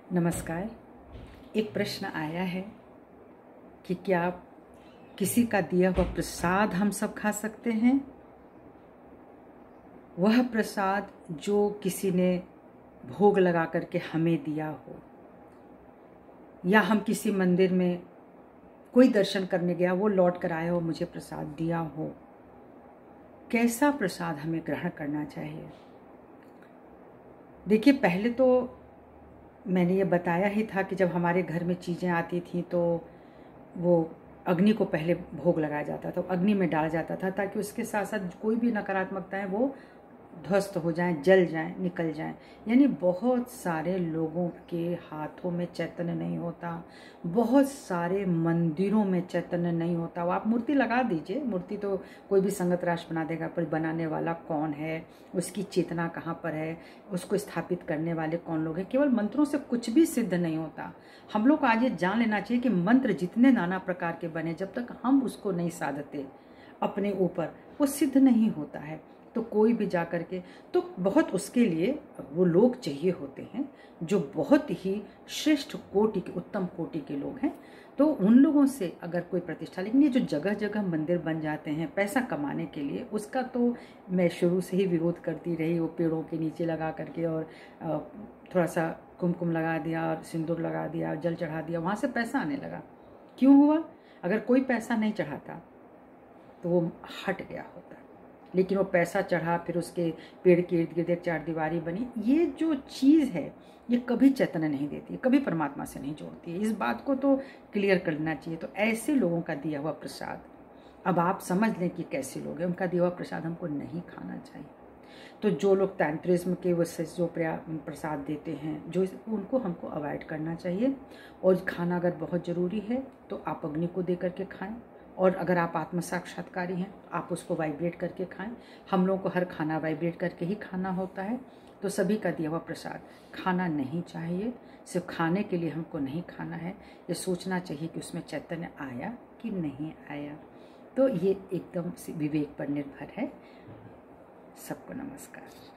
नमस्कार। एक प्रश्न आया है कि क्या किसी का दिया हुआ प्रसाद हम सब खा सकते हैं? वह प्रसाद जो किसी ने भोग लगा करके हमें दिया हो, या हम किसी मंदिर में कोई दर्शन करने गया, वो लौट कर आया हो, मुझे प्रसाद दिया हो, कैसा प्रसाद हमें ग्रहण करना चाहिए? देखिए, पहले तो मैंने ये बताया ही था कि जब हमारे घर में चीज़ें आती थीं तो वो अग्नि को पहले भोग लगाया जाता था, अग्नि में डाला जाता था, ताकि उसके साथ साथ कोई भी नकारात्मकताएं वो ध्वस्त हो जाएं, जल जाएं, निकल जाएं। यानी बहुत सारे लोगों के हाथों में चैतन्य नहीं होता, बहुत सारे मंदिरों में चैतन्य नहीं होता। वो आप मूर्ति लगा दीजिए, मूर्ति तो कोई भी संगत राष्ट्र बना देगा, पर बनाने वाला कौन है, उसकी चेतना कहाँ पर है, उसको स्थापित करने वाले कौन लोग हैं। केवल मंत्रों से कुछ भी सिद्ध नहीं होता। हम लोग को आज ये जान लेना चाहिए कि मंत्र जितने नाना प्रकार के बने, जब तक हम उसको नहीं साधते अपने ऊपर, वो सिद्ध नहीं होता है। तो कोई भी जा कर के, तो बहुत उसके लिए वो लोग चाहिए होते हैं जो बहुत ही श्रेष्ठ कोटि के, उत्तम कोटि के लोग हैं। तो उन लोगों से अगर कोई प्रतिष्ठा, लेकिन ये जो जगह जगह मंदिर बन जाते हैं पैसा कमाने के लिए, उसका तो मैं शुरू से ही विरोध करती रही। वो पेड़ों के नीचे लगा करके और थोड़ा सा कुमकुम लगा दिया और सिंदूर लगा दिया और जल चढ़ा दिया, वहाँ से पैसा आने लगा। क्यों हुआ? अगर कोई पैसा नहीं चढ़ाता तो वो हट गया होता, लेकिन वो पैसा चढ़ा, फिर उसके पेड़ के इर्द गिर्द एक चारदीवारी बनी। ये जो चीज़ है ये कभी चैतन्य नहीं देती है, कभी परमात्मा से नहीं जोड़ती है। इस बात को तो क्लियर कर लेना चाहिए। तो ऐसे लोगों का दिया हुआ प्रसाद, अब आप समझ लें कि कैसे लोग हैं, उनका दिया हुआ प्रसाद हमको नहीं खाना चाहिए। तो जो लोग तंत्रिज्म के वजह जो प्रसाद देते हैं, जो उनको हमको अवॉइड करना चाहिए। और खाना अगर बहुत ज़रूरी है तो आप अग्नि को दे करके खाएं, और अगर आप आत्म साक्षात्कारी हैं तो आप उसको वाइब्रेट करके खाएं। हम लोगों को हर खाना वाइब्रेट करके ही खाना होता है। तो सभी का दिया हुआ प्रसाद खाना नहीं चाहिए। सिर्फ खाने के लिए हमको नहीं खाना है, ये सोचना चाहिए कि उसमें चैतन्य आया कि नहीं आया। तो ये एकदम विवेक पर निर्भर है। सबको नमस्कार।